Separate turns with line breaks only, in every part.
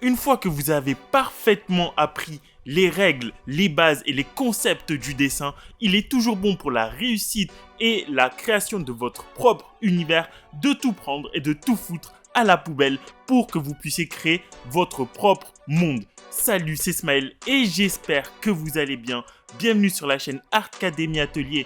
Une fois que vous avez parfaitement appris les règles, les bases et les concepts du dessin, il est toujours bon pour la réussite et la création de votre propre univers de tout prendre et de tout foutre à la poubelle pour que vous puissiez créer votre propre monde. Salut, c'est Smaël et j'espère que vous allez bien. Bienvenue sur la chaîne Artcademy Atelier,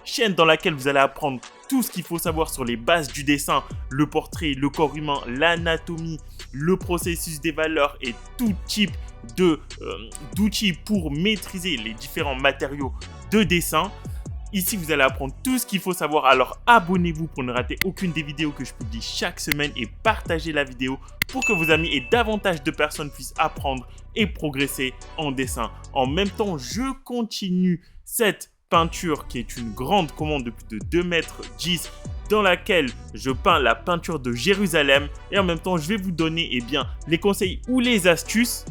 chaîne dans laquelle vous allez apprendre tout ce qu'il faut savoir sur les bases du dessin, le portrait, le corps humain, l'anatomie, le processus des valeurs et tout type d'outils pour maîtriser les différents matériaux de dessin. Ici, vous allez apprendre tout ce qu'il faut savoir. Alors, abonnez-vous pour ne rater aucune des vidéos que je publie chaque semaine et partagez la vidéo pour que vos amis et davantage de personnes puissent apprendre et progresser en dessin. En même temps, je continue cette peinture qui est une grande commande de plus de 2 mètres 10 dans laquelle je peins la peinture de Jérusalem et en même temps je vais vous donner les conseils ou les astuces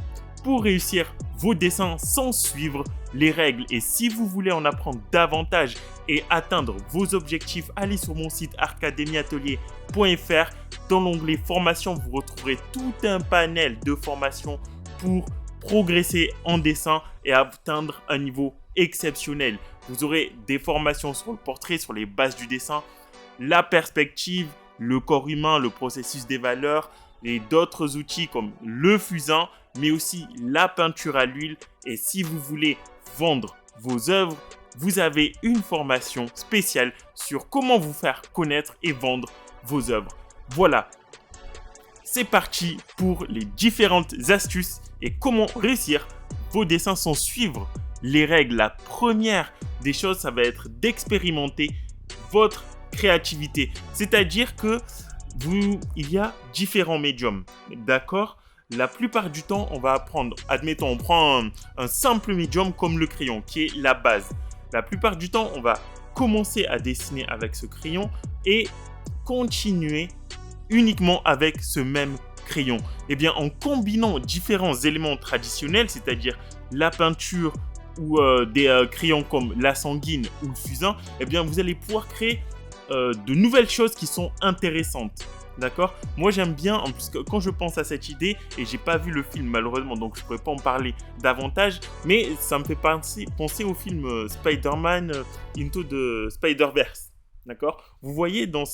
pour réussir vos dessins sans suivre les règles. Et si vous voulez en apprendre davantage et atteindre vos objectifs, allez sur mon site artcademyatelier.fr. Dans l'onglet formation, vous retrouverez tout un panel de formations pour progresser en dessin et atteindre un niveau exceptionnel. Vous aurez des formations sur le portrait, sur les bases du dessin, la perspective, le corps humain, le processus des valeurs et d'autres outils comme le fusain, mais aussi la peinture à l'huile. Et si vous voulez vendre vos œuvres, vous avez une formation spéciale sur comment vous faire connaître et vendre vos œuvres. Voilà, c'est parti pour les différentes astuces et comment réussir vos dessins sans suivre les règles. La première des choses, ça va être d'expérimenter votre créativité. C'est-à-dire que il y a différents médiums, d'accord? La plupart du temps, on va apprendre, admettons, on prend un simple médium comme le crayon, qui est la base. La plupart du temps, on va commencer à dessiner avec ce crayon et continuer uniquement avec ce même crayon. Eh bien, en combinant différents éléments traditionnels, c'est-à-dire la peinture ou des crayons comme la sanguine ou le fusain, eh bien, vous allez pouvoir créer de nouvelles choses qui sont intéressantes. D'accord? Moi, j'aime bien, en plus, quand je pense à cette idée, et j'ai pas vu le film malheureusement, donc je pourrais pas en parler davantage, mais ça me fait penser au film Spider-Man Into the Spider-Verse. D'accord? Vous voyez dans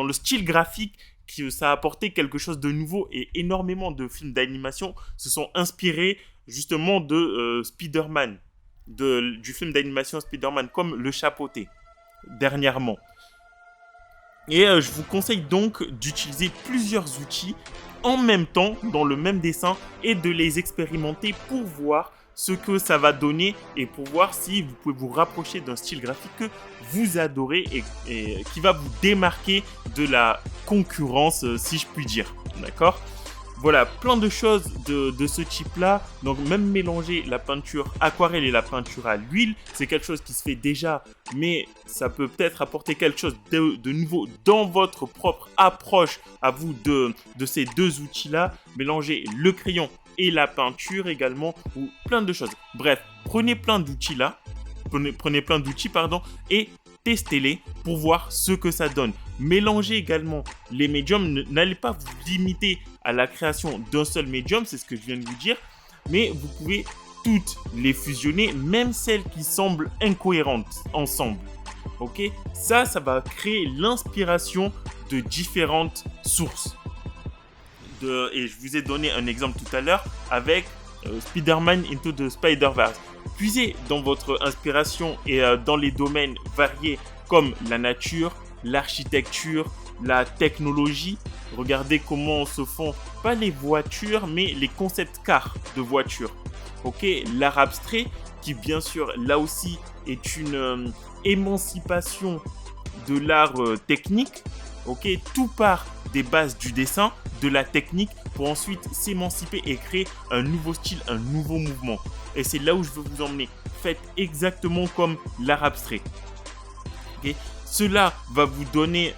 le style graphique que ça a apporté quelque chose de nouveau et énormément de films d'animation se sont inspirés justement de Spider-Man, du film d'animation Spider-Man, comme Le Chapeauté, dernièrement. Et je vous conseille donc d'utiliser plusieurs outils en même temps, dans le même dessin, et de les expérimenter pour voir ce que ça va donner et pour voir si vous pouvez vous rapprocher d'un style graphique que vous adorez et qui va vous démarquer de la concurrence, si je puis dire. D'accord ? Voilà, plein de choses de ce type-là. Donc, même mélanger la peinture aquarelle et la peinture à l'huile, c'est quelque chose qui se fait déjà, mais ça peut peut-être apporter quelque chose de nouveau dans votre propre approche à vous de ces deux outils-là. Mélanger le crayon et la peinture également, ou plein de choses. Bref, prenez plein d'outils là, prenez plein d'outils, pardon, et testez-les pour voir ce que ça donne. Mélangez également les médiums. N'allez pas vous limiter à la création d'un seul médium, c'est ce que je viens de vous dire, mais vous pouvez toutes les fusionner, même celles qui semblent incohérentes ensemble. Ok ? Ça va créer l'inspiration de différentes sources. Et je vous ai donné un exemple tout à l'heure avec Spider-Man Into the Spider-Verse. Puisez dans votre inspiration et dans les domaines variés comme la nature, l'architecture, la technologie. Regardez comment se font, pas les voitures, mais les concept cars de voitures. Ok, l'art abstrait, qui bien sûr, là aussi, est une émancipation de l'art technique. Ok, tout part des bases du dessin, de la technique, pour ensuite s'émanciper et créer un nouveau style, un nouveau mouvement. Et c'est là où je veux vous emmener. Faites exactement comme l'art abstrait. Okay. Cela va vous donner,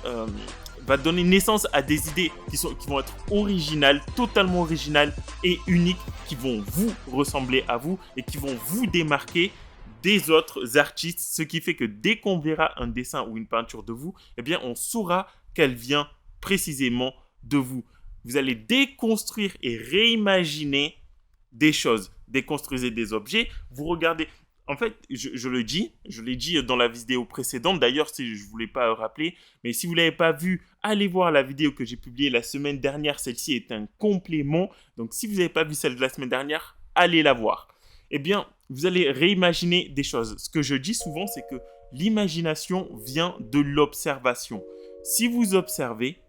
naissance à des idées qui vont être originales, totalement originales et uniques, qui vont vous ressembler à vous et qui vont vous démarquer des autres artistes. Ce qui fait que dès qu'on verra un dessin ou une peinture de vous, eh bien, on saura qu'elle vient précisément de vous. vous allez déconstruire et réimaginer des choses. Déconstruisez des objets, vous regardez. En fait, je le dis, je l'ai dit dans la vidéo précédente. D'ailleurs, si je ne voulais pas rappeler, mais si vous ne l'avez pas vu, allez voir la vidéo que j'ai publiée la semaine dernière. Celle-ci est un complément. Donc, si vous n'avez pas vu celle de la semaine dernière, allez la voir. Eh bien, vous allez réimaginer des choses. Ce que je dis souvent, c'est que l'imagination vient de l'observation. Si vous observez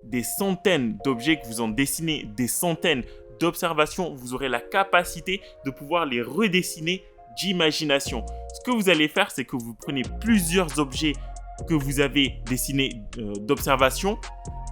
des centaines d'objets, que vous en dessinez des centaines d'observations, vous aurez la capacité de pouvoir les redessiner d'imagination. Ce que vous allez faire, c'est que vous prenez plusieurs objets que vous avez dessinés d'observation,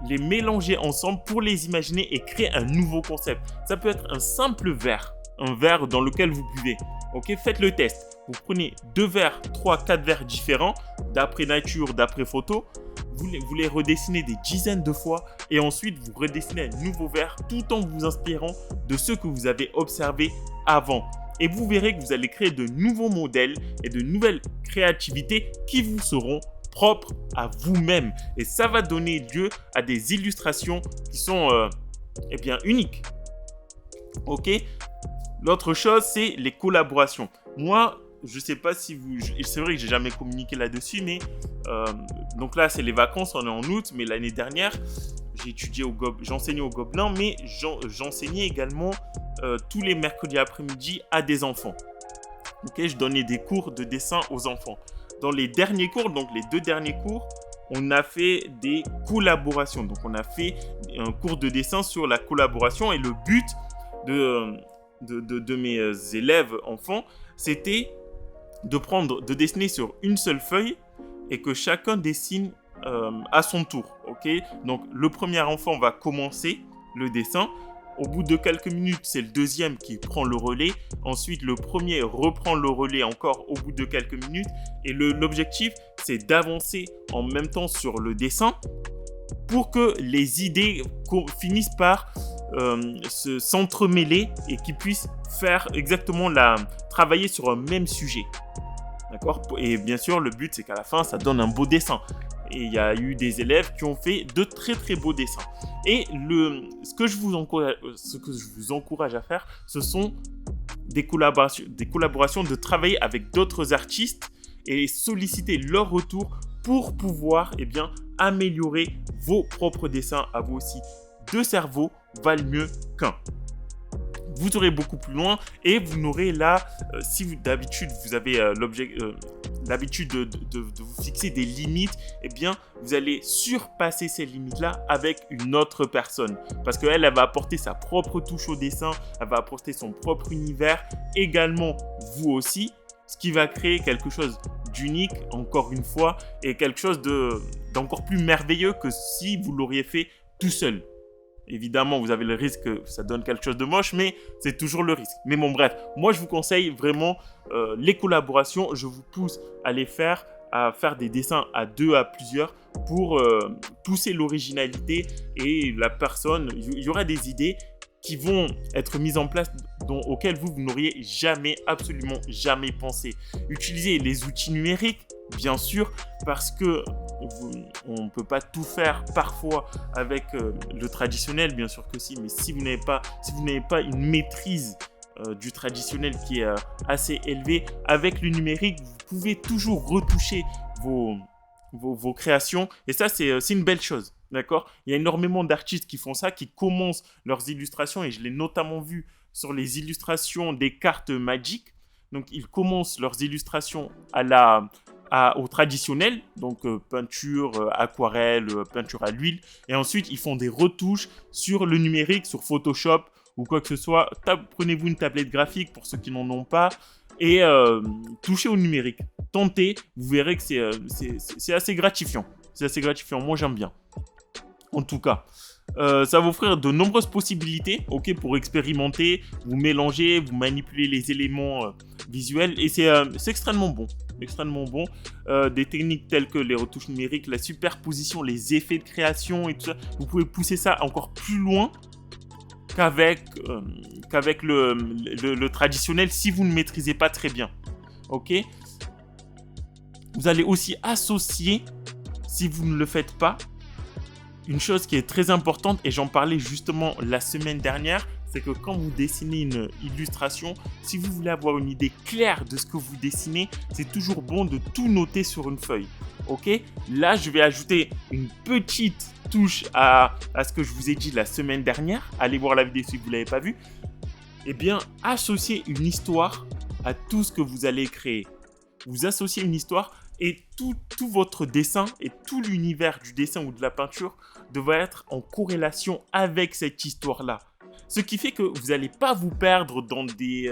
les mélanger ensemble pour les imaginer et créer un nouveau concept. Ça peut être un simple verre, un verre dans lequel vous buvez. Ok, faites le test. Vous prenez 2 verres, 3, 4 verres différents, d'après nature, d'après photo. Vous les redessinez des dizaines de fois et ensuite vous redessinez un nouveau verre tout en vous inspirant de ce que vous avez observé avant. Et vous verrez que vous allez créer de nouveaux modèles et de nouvelles créativités qui vous seront propres à vous-même. Et ça va donner lieu à des illustrations qui sont uniques. Ok ? L'autre chose, c'est les collaborations. Moi, je ne sais pas si vous... C'est vrai que j'ai jamais communiqué là-dessus, mais... donc là, c'est les vacances, on est en août, mais l'année dernière, j'enseignais au Gobelin, mais j'enseignais également tous les mercredis après-midi à des enfants. Ok, je donnais des cours de dessin aux enfants. Dans les derniers cours, donc les 2 derniers cours, on a fait des collaborations. Donc, on a fait un cours de dessin sur la collaboration et le but de mes élèves enfants, c'était de dessiner sur une seule feuille et que chacun dessine à son tour. Ok, donc le premier enfant va commencer le dessin. Au bout de quelques minutes, c'est le deuxième qui prend le relais. Ensuite, le premier reprend le relais encore au bout de quelques minutes. Et l'objectif, c'est d'avancer en même temps sur le dessin pour que les idées finissent par s'entremêler et qu'ils puissent faire exactement travailler sur un même sujet. D'accord ? Et bien sûr, le but, c'est qu'à la fin, ça donne un beau dessin. Et il y a eu des élèves qui ont fait de très très beaux dessins. Et ce que je vous encourage à faire, ce sont des collaborations, de travailler avec d'autres artistes et solliciter leur retour pour pouvoir améliorer vos propres dessins à vous aussi. 2 cerveaux valent mieux qu'un. Vous aurez beaucoup plus loin et vous n'aurez là, si d'habitude vous avez l'habitude de vous fixer des limites, vous allez surpasser ces limites-là avec une autre personne. Parce qu'elle va apporter sa propre touche au dessin, elle va apporter son propre univers, également vous aussi, ce qui va créer quelque chose d'unique, encore une fois, et quelque chose d'encore plus merveilleux que si vous l'auriez fait tout seul. Évidemment, vous avez le risque que ça donne quelque chose de moche, mais c'est toujours le risque. Mais bon, bref, moi, je vous conseille vraiment les collaborations. Je vous pousse à les faire, à faire des dessins à 2, à plusieurs, pour pousser l'originalité et la personne. Il y aura des idées qui vont être mises en place auxquelles vous n'auriez jamais, absolument jamais pensé. Utilisez les outils numériques, bien sûr, parce que on ne peut pas tout faire parfois avec le traditionnel, bien sûr que si, mais si vous n'avez pas une maîtrise du traditionnel qui est assez élevée, avec le numérique, vous pouvez toujours retoucher vos créations, et ça, c'est une belle chose. D'accord ? Il y a énormément d'artistes qui font ça, qui commencent leurs illustrations, et je l'ai notamment vu sur les illustrations des cartes Magic. Donc, ils commencent leurs illustrations au traditionnel, donc peinture, aquarelle, peinture à l'huile, et ensuite, ils font des retouches sur le numérique, sur Photoshop ou quoi que ce soit. Prenez-vous une tablette graphique pour ceux qui n'en ont pas, et touchez au numérique. Tentez, vous verrez que c'est assez gratifiant. C'est assez gratifiant, moi j'aime bien. En tout cas, ça va vous offrir de nombreuses possibilités, ok, pour expérimenter, vous mélanger, vous manipuler les éléments visuels, et c'est extrêmement bon. Extrêmement bon. Des techniques telles que les retouches numériques, la superposition, les effets de création et tout ça, vous pouvez pousser ça encore plus loin qu'avec le traditionnel si vous ne maîtrisez pas très bien. Ok ? Vous allez aussi associer, si vous ne le faites pas, Une chose qui est très importante, et j'en parlais justement la semaine dernière, c'est que quand vous dessinez une illustration, si vous voulez avoir une idée claire de ce que vous dessinez, c'est toujours bon de tout noter sur une feuille. Ok? Là, je vais ajouter une petite touche à ce que je vous ai dit la semaine dernière. Allez voir la vidéo si vous ne l'avez pas vue. Eh bien, associez une histoire à tout ce que vous allez créer. Vous associez une histoire et tout votre dessin et tout l'univers du dessin ou de la peinture devrait être en corrélation avec cette histoire-là. Ce qui fait que vous n'allez pas vous perdre dans des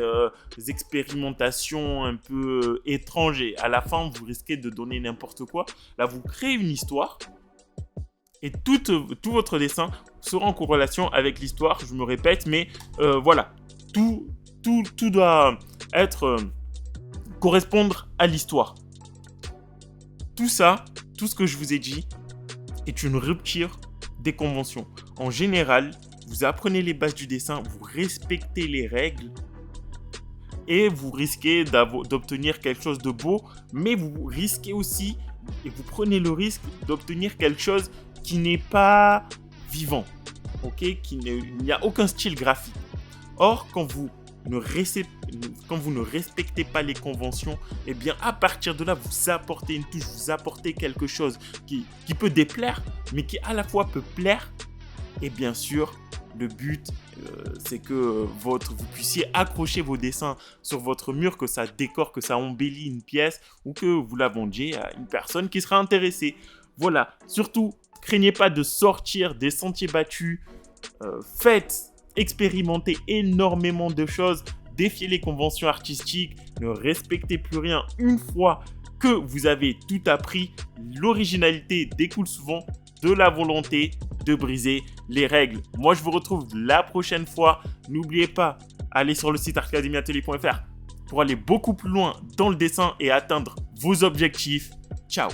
expérimentations un peu étranges et à la fin, vous risquez de donner n'importe quoi. Là, vous créez une histoire et tout votre dessin sera en corrélation avec l'histoire. Je me répète, mais voilà. Tout doit être correspondre à l'histoire. Tout ça, tout ce que je vous ai dit, est une rupture des conventions. En général, vous apprenez les bases du dessin, vous respectez les règles et vous risquez d'obtenir quelque chose de beau, mais vous risquez aussi, et vous prenez le risque d'obtenir quelque chose qui n'est pas vivant, ok? Il n'y a aucun style graphique. Or, quand vous ne respectez pas les conventions, eh bien, à partir de là, vous apportez une touche, vous apportez quelque chose qui peut déplaire, mais qui à la fois peut plaire. Et bien sûr, le but, c'est que vous puissiez accrocher vos dessins sur votre mur, que ça décore, que ça embellit une pièce ou que vous la vendiez à une personne qui sera intéressée. Voilà, surtout, craignez pas de sortir des sentiers battus. Expérimentez énormément de choses, défiez les conventions artistiques, ne respectez plus rien une fois que vous avez tout appris. L'originalité découle souvent de la volonté de briser les règles. Moi, je vous retrouve la prochaine fois. N'oubliez pas, allez sur le site artacademyatelier.fr pour aller beaucoup plus loin dans le dessin et atteindre vos objectifs. Ciao!